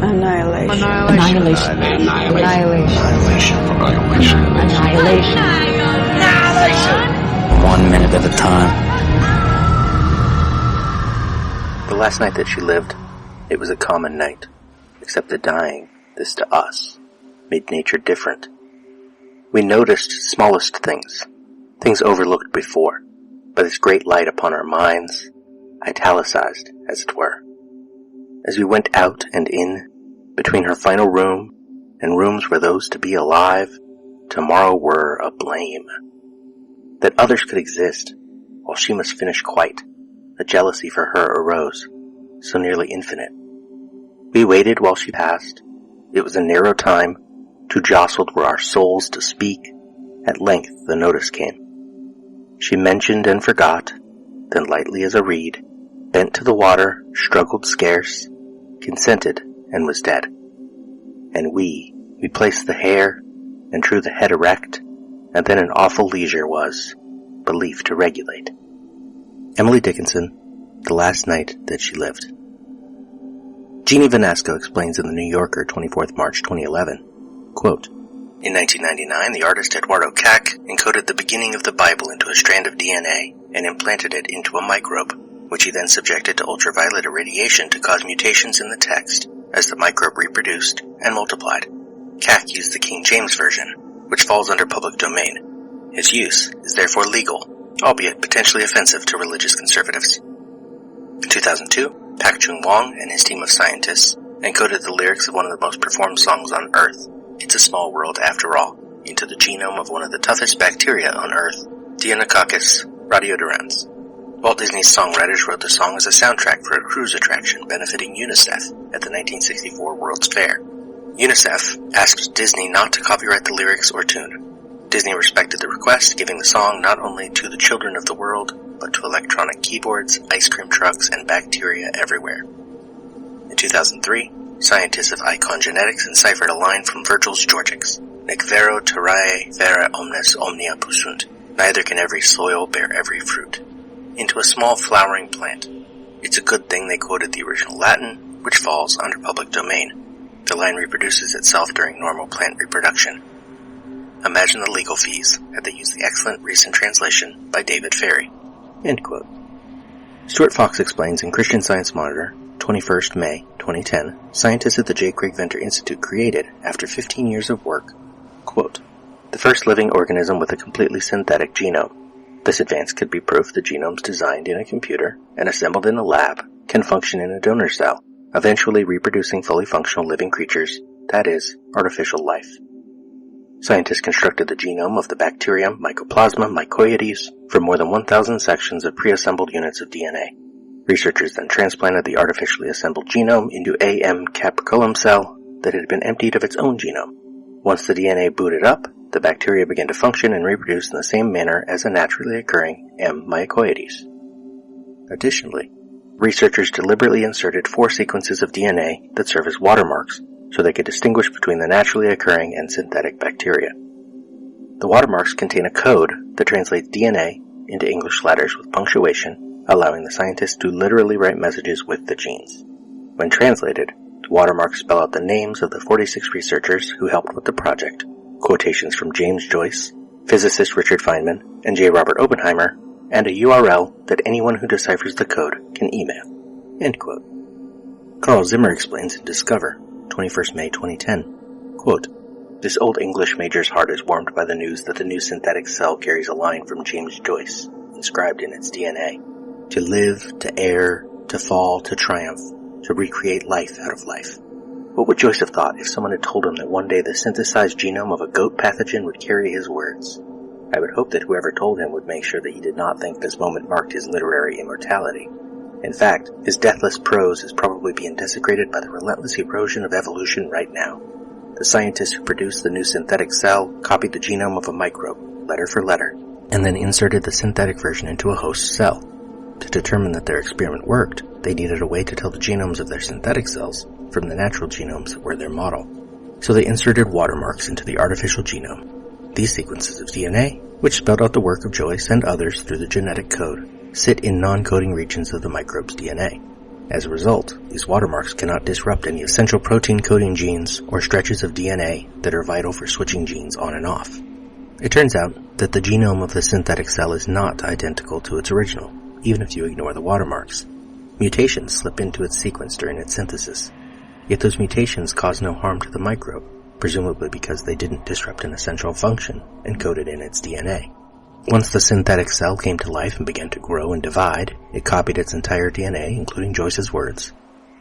Annihilation. Annihilation. Annihilation. Annihilation. Annihilation. 1 minute at a time. The last night that she lived, it was a common night, except the dying, this to us, made nature different. We noticed smallest things overlooked before, by this great light upon our minds, italicized, as it were. As we went out and in, between her final room and rooms where those to be alive tomorrow were a blame. That others could exist, while she must finish quite, a jealousy for her arose, so nearly infinite. We waited while she passed. It was a narrow time, too jostled were our souls to speak. At length the notice came. She mentioned and forgot, then lightly as a reed, bent to the water, struggled scarce, consented, and was dead. And we placed the hair, and drew the head erect, and then an awful leisure was, belief to regulate. Emily Dickinson, The Last Night That She Lived. Jeannie Vanasco explains in the New Yorker, 24th March 2011, quote, "In 1999, the artist Eduardo Cac encoded the beginning of the Bible into a strand of DNA and implanted it into a microbe, which he then subjected to ultraviolet irradiation to cause mutations in the text as the microbe reproduced and multiplied. Cac used the King James Version, which falls under public domain. His use is therefore legal, albeit potentially offensive to religious conservatives." In 2002, Pak Chung Wong and his team of scientists encoded the lyrics of one of the most performed songs on Earth, "It's a Small World After All," into the genome of one of the toughest bacteria on Earth, Deinococcus radiodurans. Walt Disney's songwriters wrote the song as a soundtrack for a cruise attraction benefiting UNICEF at the 1964 World's Fair. UNICEF asked Disney not to copyright the lyrics or tune. Disney respected the request, giving the song not only to the children of the world, but to electronic keyboards, ice cream trucks, and bacteria everywhere. In 2003, scientists of Icon Genetics enciphered a line from Virgil's Georgics, "Nec vero terrae vera omnes omnia possunt," neither can every soil bear every fruit, into a small flowering plant. It's a good thing they quoted the original Latin, which falls under public domain. The line reproduces itself during normal plant reproduction. Imagine the legal fees had they used the excellent recent translation by David Ferry. End quote. Stuart Fox explains in Christian Science Monitor, 21st May 2010, scientists at the J. Craig Venter Institute created, after 15 years of work, quote, "the first living organism with a completely synthetic genome. This advance could be proof that genomes designed in a computer and assembled in a lab can function in a donor cell, eventually reproducing fully functional living creatures, that is, artificial life. Scientists constructed the genome of the bacterium Mycoplasma mycoides from more than 1,000 sections of pre-assembled units of DNA. Researchers then transplanted the artificially assembled genome into a M. capriculum cell that had been emptied of its own genome. Once the DNA booted up, the bacteria began to function and reproduce in the same manner as a naturally occurring M. mycoides. Additionally, researchers deliberately inserted 4 sequences of DNA that serve as watermarks so they could distinguish between the naturally occurring and synthetic bacteria. The watermarks contain a code that translates DNA into English letters with punctuation, allowing the scientists to literally write messages with the genes. When translated, the watermarks spell out the names of the 46 researchers who helped with the project, quotations from James Joyce, physicist Richard Feynman, and J. Robert Oppenheimer, and a URL that anyone who deciphers the code can email." End quote. Carl Zimmer explains in Discover, 21st May 2010, quote, "This old English major's heart is warmed by the news that the new synthetic cell carries a line from James Joyce, inscribed in its DNA. To live, to err, to fall, to triumph, to recreate life out of life. What would Joyce have thought if someone had told him that one day the synthesized genome of a goat pathogen would carry his words? I would hope that whoever told him would make sure that he did not think this moment marked his literary immortality. In fact, his deathless prose is probably being desecrated by the relentless erosion of evolution right now. The scientists who produced the new synthetic cell copied the genome of a microbe, letter for letter, and then inserted the synthetic version into a host cell. To determine that their experiment worked, they needed a way to tell the genomes of their synthetic cells from the natural genomes that were their model. So they inserted watermarks into the artificial genome. These sequences of DNA, which spelled out the work of Joyce and others through the genetic code, sit in non-coding regions of the microbe's DNA. As a result, these watermarks cannot disrupt any essential protein coding genes or stretches of DNA that are vital for switching genes on and off. It turns out that the genome of the synthetic cell is not identical to its original, even if you ignore the watermarks. Mutations slip into its sequence during its synthesis, yet those mutations cause no harm to the microbe, presumably because they didn't disrupt an essential function encoded in its DNA. Once the synthetic cell came to life and began to grow and divide, it copied its entire DNA, including Joyce's words.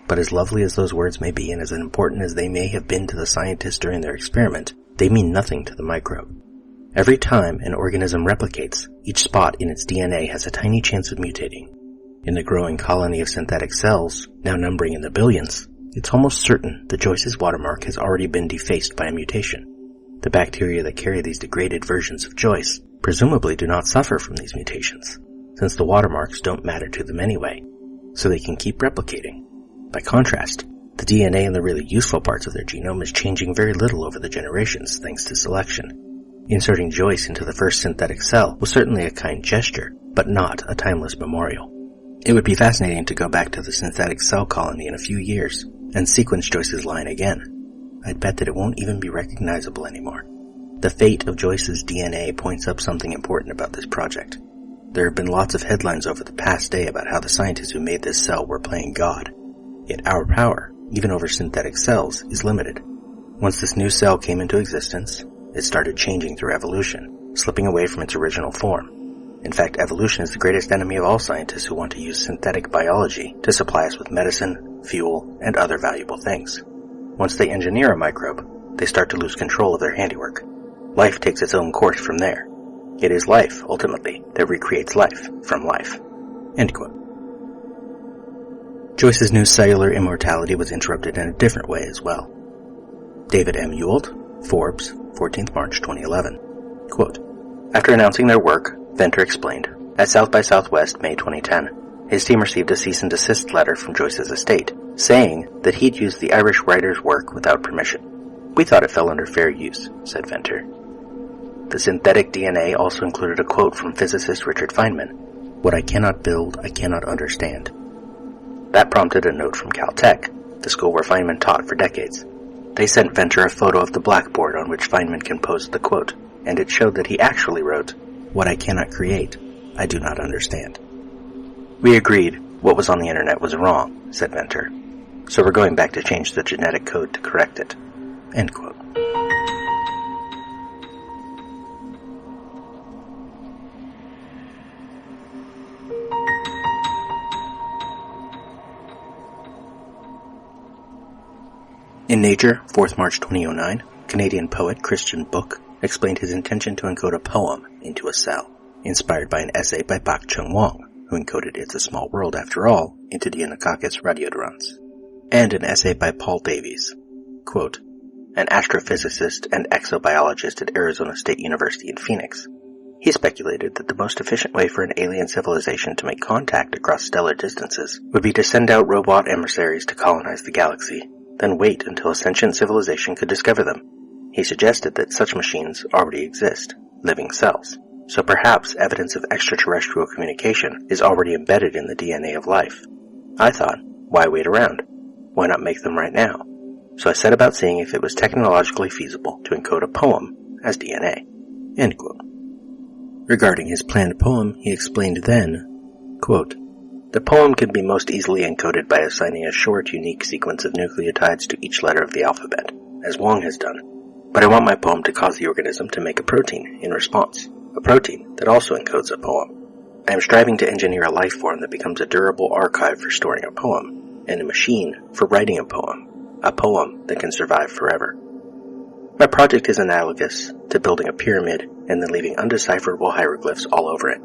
But as lovely as those words may be and as important as they may have been to the scientists during their experiment, they mean nothing to the microbe. Every time an organism replicates, each spot in its DNA has a tiny chance of mutating. In the growing colony of synthetic cells, now numbering in the billions, it's almost certain that Joyce's watermark has already been defaced by a mutation. The bacteria that carry these degraded versions of Joyce presumably do not suffer from these mutations, since the watermarks don't matter to them anyway, so they can keep replicating. By contrast, the DNA in the really useful parts of their genome is changing very little over the generations thanks to selection. Inserting Joyce into the first synthetic cell was certainly a kind gesture, but not a timeless memorial. It would be fascinating to go back to the synthetic cell colony in a few years and sequence Joyce's line again. I'd bet that it won't even be recognizable anymore. The fate of Joyce's DNA points up something important about this project. There have been lots of headlines over the past day about how the scientists who made this cell were playing God. Yet our power, even over synthetic cells, is limited. Once this new cell came into existence, it started changing through evolution, slipping away from its original form. In fact, evolution is the greatest enemy of all scientists who want to use synthetic biology to supply us with medicine, fuel, and other valuable things. Once they engineer a microbe, they start to lose control of their handiwork. Life takes its own course from there. It is life, ultimately, that recreates life from life. End quote. Joyce's new cellular immortality was interrupted in a different way as well. David M. Ewald, Forbes, 14th March 2011. Quote, after announcing their work, Venter explained, at South by Southwest, May 2010, his team received a cease and desist letter from Joyce's estate, saying that he'd used the Irish writer's work without permission. We thought it fell under fair use, said Venter. The synthetic DNA also included a quote from physicist Richard Feynman, what I cannot build, I cannot understand. That prompted a note from Caltech, the school where Feynman taught for decades. They sent Venter a photo of the blackboard on which Feynman composed the quote, and it showed that he actually wrote, what I cannot create, I do not understand. We agreed what was on the internet was wrong, said Venter, so we're going back to change the genetic code to correct it. End quote. In Nature, 4th March 2009, Canadian poet Christian Book explained his intention to encode a poem into a cell, inspired by an essay by Pak Chung-Wong, who encoded It's a Small World After All into Deinococcus radiodurans, and an essay by Paul Davies, quote, an astrophysicist and exobiologist at Arizona State University in Phoenix. He speculated that the most efficient way for an alien civilization to make contact across stellar distances would be to send out robot emissaries to colonize the galaxy, then wait until a sentient civilization could discover them. He suggested that such machines already exist, living cells, so perhaps evidence of extraterrestrial communication is already embedded in the DNA of life. I thought, why wait around? Why not make them right now? So I set about seeing if it was technologically feasible to encode a poem as DNA. End quote. Regarding his planned poem, he explained then, quote, the poem can be most easily encoded by assigning a short, unique sequence of nucleotides to each letter of the alphabet, as Wong has done. But I want my poem to cause the organism to make a protein in response, a protein that also encodes a poem. I am striving to engineer a life form that becomes a durable archive for storing a poem, and a machine for writing a poem that can survive forever. My project is analogous to building a pyramid and then leaving undecipherable hieroglyphs all over it.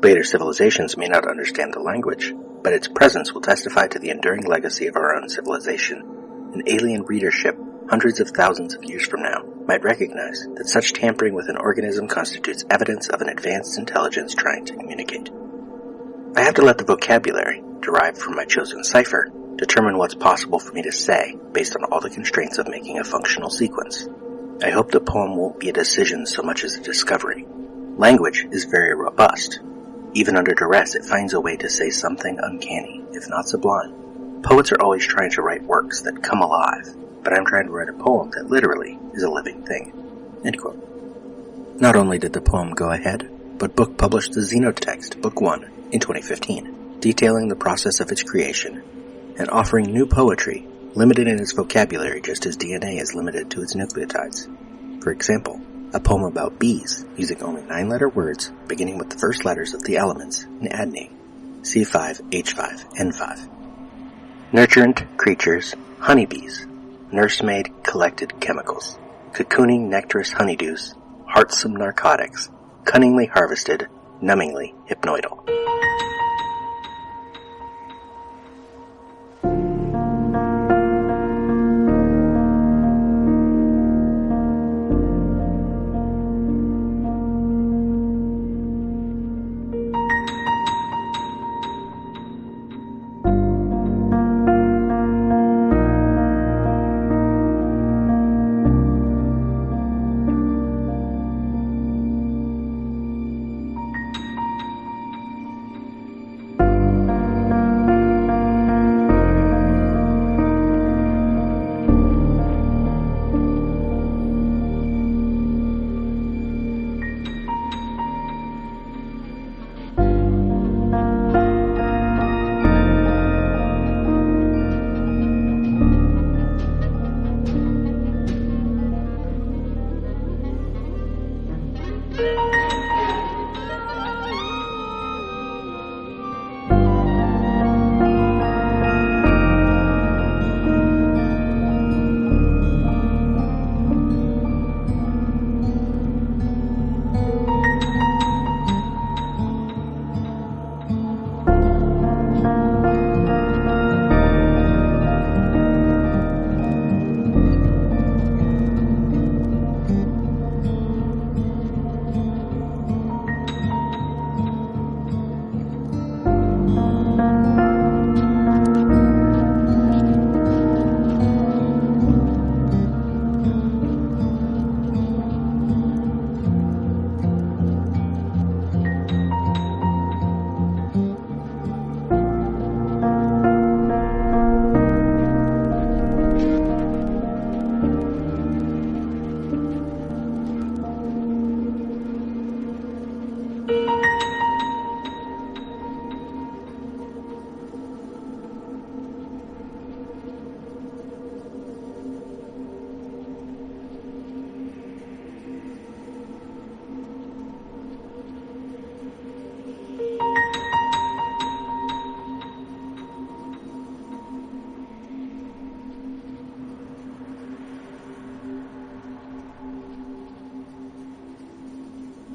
Later civilizations may not understand the language, but its presence will testify to the enduring legacy of our own civilization. An alien readership, hundreds of thousands of years from now, might recognize that such tampering with an organism constitutes evidence of an advanced intelligence trying to communicate. I have to let the vocabulary, derived from my chosen cipher, determine what's possible for me to say based on all the constraints of making a functional sequence. I hope the poem won't be a decision so much as a discovery. Language is very robust. Even under duress, it finds a way to say something uncanny, if not sublime. Poets are always trying to write works that come alive, but I'm trying to write a poem that literally is a living thing." End quote. Not only did the poem go ahead, but Book published the Xenotext, Book 1, in 2015, detailing the process of its creation and offering new poetry limited in its vocabulary just as DNA is limited to its nucleotides. For example, a poem about bees using only 9-letter words beginning with the first letters of the elements in adenine, C5H5N5. Nurturant creatures, honeybees, nursemaid collected chemicals, cocooning nectarous honeydews, heartsome narcotics, cunningly harvested, numbingly hypnoidal.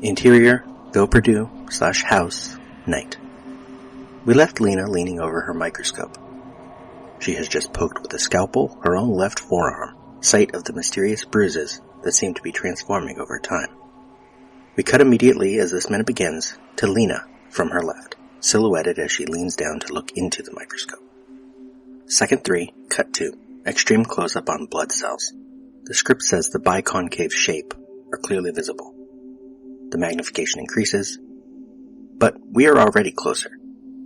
Interior, Villeperdu/house, night. We left Lena leaning over her microscope. She has just poked with a scalpel her own left forearm, site of the mysterious bruises that seem to be transforming over time. We cut immediately as this minute begins to Lena from her left, silhouetted as she leans down to look into the microscope. Second 3, cut 2, extreme close-up on blood cells. The script says the biconcave shape are clearly visible. The magnification increases, but we are already closer.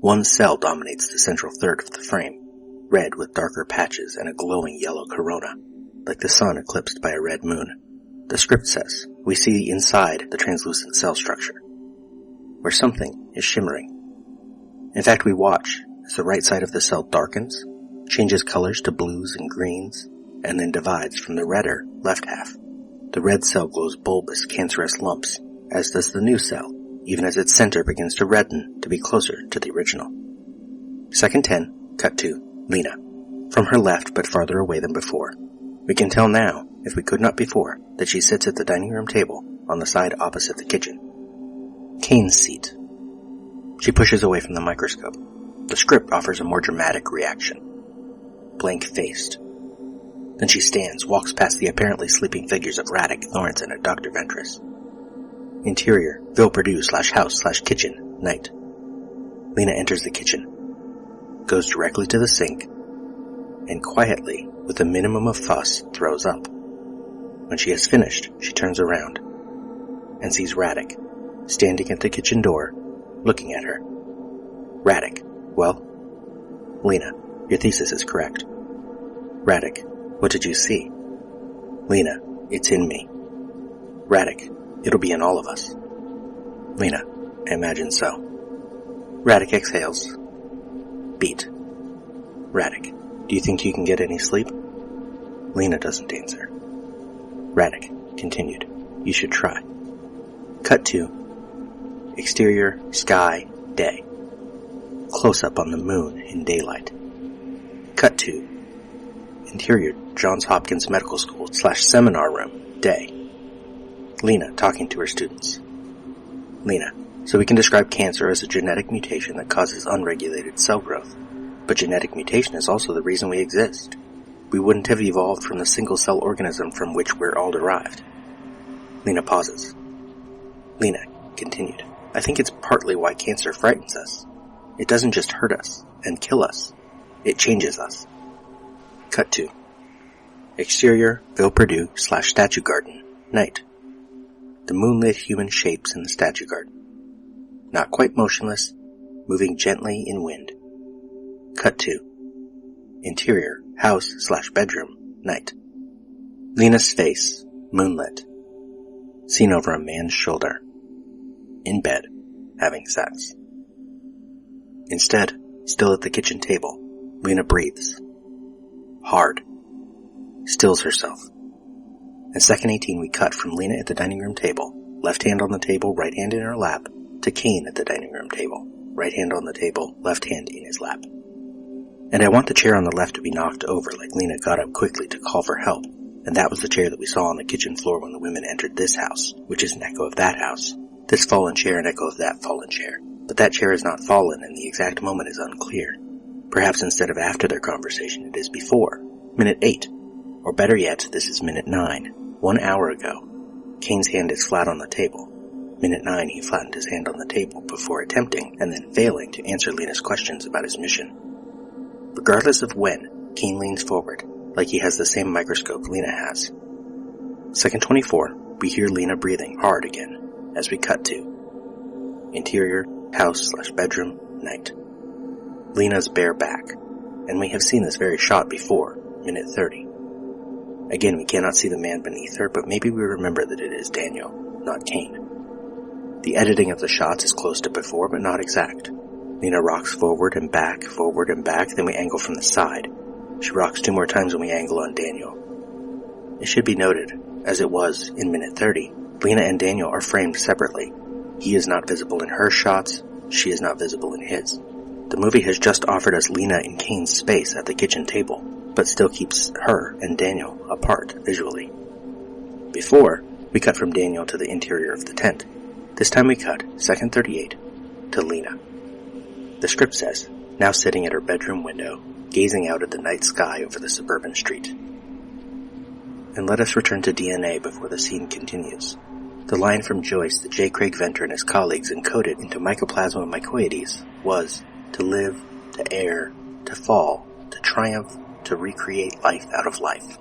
One cell dominates the central third of the frame, red with darker patches and a glowing yellow corona, like the sun eclipsed by a red moon. The script says we see inside the translucent cell structure, where something is shimmering. In fact, we watch as the right side of the cell darkens, changes colors to blues and greens, and then divides from the redder left half. The red cell glows bulbous, cancerous lumps, as does the new cell, even as its center begins to redden to be closer to the original. Second 10, cut 2, Lena. From her left, but farther away than before. We can tell now, if we could not before, that she sits at the dining room table on the side opposite the kitchen. Kane's seat. She pushes away from the microscope. The script offers a more dramatic reaction. Blank-faced. Then she stands, walks past the apparently sleeping figures of Radek, Thornton, and Dr. Ventress. Interior, Villeperdu/house/kitchen, night. Lena enters the kitchen, goes directly to the sink, and quietly, with a minimum of fuss, throws up. When she has finished, she turns around, and sees Radek, standing at the kitchen door, looking at her. Radek, well? Lena, Your thesis is correct. Radek, what did you see? Lena, it's in me. Radek, it'll be in all of us. Lena, I imagine so. Radek exhales. Beat. Radek, do you think you can get any sleep? Lena doesn't answer. Radek continued. You should try. Cut to exterior, sky, day. Close up on the moon in daylight. Cut to interior, Johns Hopkins Medical School / seminar room, day. Lena talking to her students. Lena, so we can describe cancer as a genetic mutation that causes unregulated cell growth. But genetic mutation is also the reason we exist. We wouldn't have evolved from the single-cell organism from which we're all derived. Lena pauses. Lena continued. I think it's partly why cancer frightens us. It doesn't just hurt us and kill us. It changes us. Cut to exterior, Ville Perdue / statue garden, night. The moonlit human shapes in the statue garden. Not quite motionless, moving gently in wind. Cut to interior, house / bedroom, night. Lena's face, moonlit. Seen over a man's shoulder. In bed, having sex. Instead, still at the kitchen table, Lena breathes. Hard. Stills herself. In second 18 we cut from Lena at the dining room table, left hand on the table, right hand in her lap, to Kane at the dining room table, right hand on the table, left hand in his lap. And I want the chair on the left to be knocked over like Lena got up quickly to call for help, and that was the chair that we saw on the kitchen floor when the women entered this house, which is an echo of that house. This fallen chair an echo of that fallen chair. But that chair is not fallen and the exact moment is unclear. Perhaps instead of after their conversation it is before. Minute 8. Or better yet, this is minute 9. 1 hour ago. Kane's hand is flat on the table. Minute 9 he flattened his hand on the table before attempting, and then failing, to answer Lena's questions about his mission. Regardless of when, Kane leans forward, like he has the same microscope Lena has. Second 24, we hear Lena breathing hard again, as we cut to interior, house / bedroom, night. Lena's bare back, and we have seen this very shot before, minute 30. Again, we cannot see the man beneath her, but maybe we remember that it is Daniel, not Kane. The editing of the shots is close to before, but not exact. Lena rocks forward and back, then we angle from the side. She rocks 2 more times when we angle on Daniel. It should be noted, as it was in minute 30, Lena and Daniel are framed separately. He is not visible in her shots, she is not visible in his. The movie has just offered us Lena in Kane's space at the kitchen table, but still keeps her and Daniel apart visually. Before, we cut from Daniel to the interior of the tent. This time we cut, second 38, to Lena. The script says, now sitting at her bedroom window, gazing out at the night sky over the suburban street. And let us return to DNA before the scene continues. The line from Joyce that J. Craig Venter and his colleagues encoded into Mycoplasma mycoides was, to live, to err, to fall, to triumph, to recreate life out of life.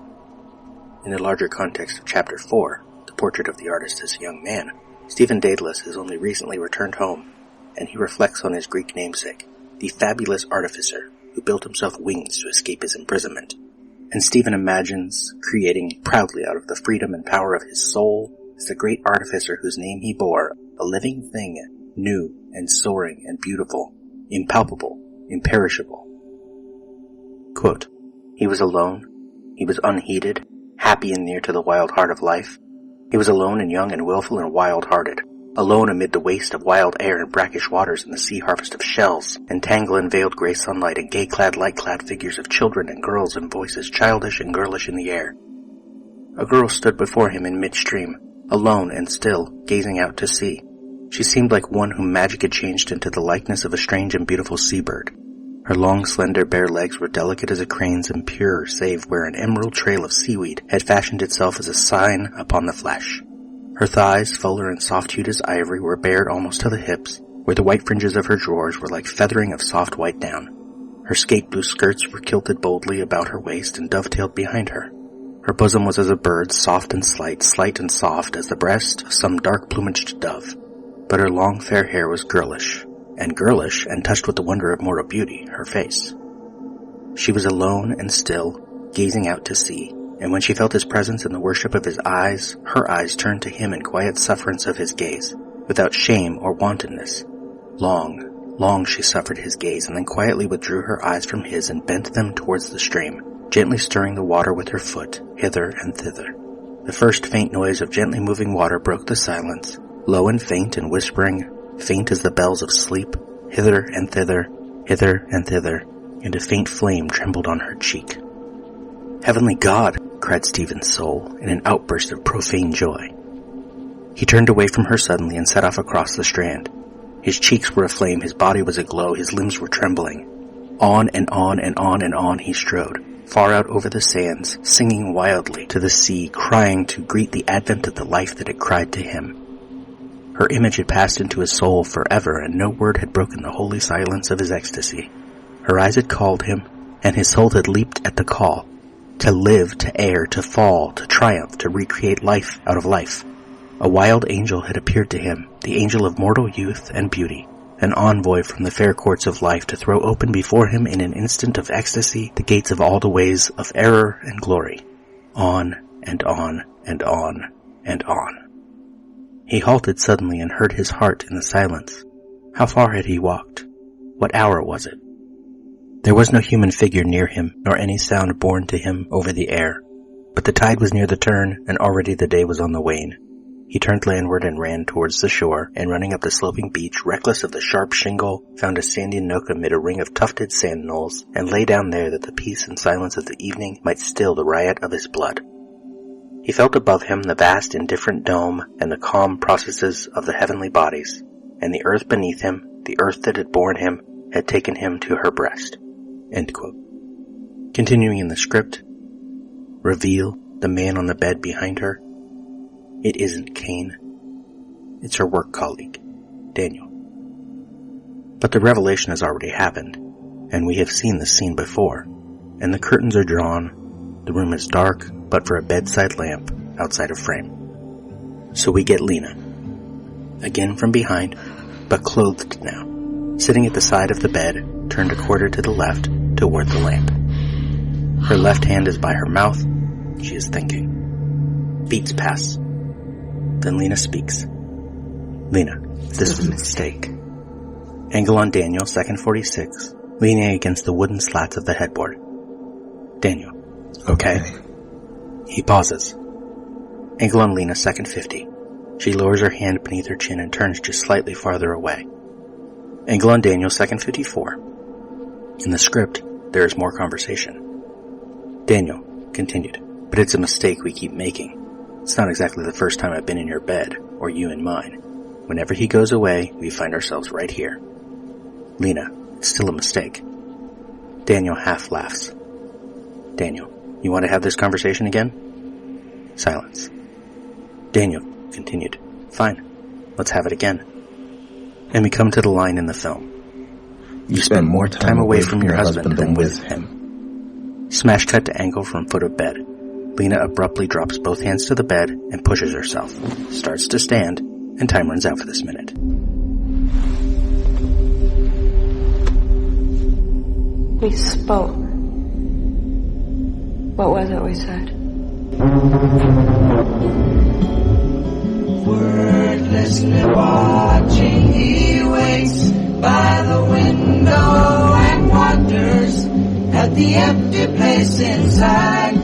In the larger context of Chapter 4, the portrait of the artist as a young man, Stephen Daedalus has only recently returned home, and he reflects on his Greek namesake, the fabulous artificer who built himself wings to escape his imprisonment. And Stephen imagines creating proudly out of the freedom and power of his soul as the great artificer whose name he bore, a living thing, new and soaring and beautiful, impalpable, imperishable. Quote, he was alone, he was unheeded, happy and near to the wild heart of life. He was alone and young and willful and wild-hearted, alone amid the waste of wild air and brackish waters and the sea harvest of shells, and tangle and veiled grey sunlight and gay-clad, light-clad figures of children and girls and voices childish and girlish in the air. A girl stood before him in midstream, alone and still, gazing out to sea. She seemed like one whom magic had changed into the likeness of a strange and beautiful seabird. Her long, slender, bare legs were delicate as a crane's and pure, save where an emerald trail of seaweed had fashioned itself as a sign upon the flesh. Her thighs, fuller and soft-hued as ivory, were bared almost to the hips, where the white fringes of her drawers were like feathering of soft white down. Her skate-blue skirts were kilted boldly about her waist and dovetailed behind her. Her bosom was as a bird's, soft and slight and soft as the breast of some dark-plumaged dove. But her long fair hair was girlish and touched with the wonder of mortal beauty, her face. She was alone and still, gazing out to sea, and when she felt his presence and the worship of his eyes, her eyes turned to him in quiet sufferance of his gaze, without shame or wantonness. Long she suffered his gaze, and then quietly withdrew her eyes from his and bent them towards the stream, gently stirring the water with her foot, hither and thither. The first faint noise of gently moving water broke the silence, low and faint and whispering, faint as the bells of sleep, hither and thither, and a faint flame trembled on her cheek. "Heavenly God!" cried Stephen's soul, in an outburst of profane joy. He turned away from her suddenly and set off across the strand. His cheeks were aflame, his body was aglow, his limbs were trembling. On and on and on and on he strode, far out over the sands, singing wildly to the sea, crying to greet the advent of the life that had cried to him. Her image had passed into his soul forever, and no word had broken the holy silence of his ecstasy. Her eyes had called him, and his soul had leaped at the call. To live, to err, to fall, to triumph, to recreate life out of life. A wild angel had appeared to him, the angel of mortal youth and beauty, an envoy from the fair courts of life to throw open before him in an instant of ecstasy the gates of all the ways of error and glory. On and on and on and on. He halted suddenly and heard his heart in the silence. How far had he walked? What hour was it? There was no human figure near him, nor any sound borne to him over the air. But the tide was near the turn, and already the day was on the wane. He turned landward and ran towards the shore, and running up the sloping beach, reckless of the sharp shingle, found a sandy nook amid a ring of tufted sand knolls, and lay down there that the peace and silence of the evening might still the riot of his blood. He felt above him the vast indifferent dome and the calm processes of the heavenly bodies, and the earth beneath him, the earth that had borne him, had taken him to her breast. End quote. Continuing in the script, reveal the man on the bed behind her. It isn't Cain. It's her work colleague, Daniel. But the revelation has already happened, and we have seen this scene before, and the curtains are drawn, the room is dark, but for a bedside lamp outside of frame. So we get Lena, again from behind, but clothed now, sitting at the side of the bed, turned a quarter to the left, toward the lamp. Her left hand is by her mouth. She is thinking. Beats pass. Then Lena speaks. Lena, this was a mistake. Angle on Daniel, second 46, leaning against the wooden slats of the headboard. Daniel. Okay. He pauses. Angle on Lena, second 50. She lowers her hand beneath her chin and turns just slightly farther away. Angle on Daniel, second 54. In the script, there is more conversation. Daniel continued, but it's a mistake we keep making. It's not exactly the first time I've been in your bed, or you in mine. Whenever he goes away, we find ourselves right here. Lena, it's still a mistake. Daniel half laughs. Daniel, you want to have this conversation again? Silence. Daniel continued, fine, let's have it again. And we come to the line in the film. You spend more time away from your husband than with him. Smash cut to angle from foot of bed. Lena abruptly drops both hands to the bed and pushes herself, starts to stand, and time runs out for this minute. We spoke. What was it we said? Wordlessly watching, he waits by the window and wonders at the empty place inside.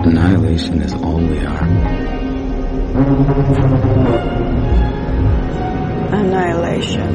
Annihilation is all we are. Annihilation.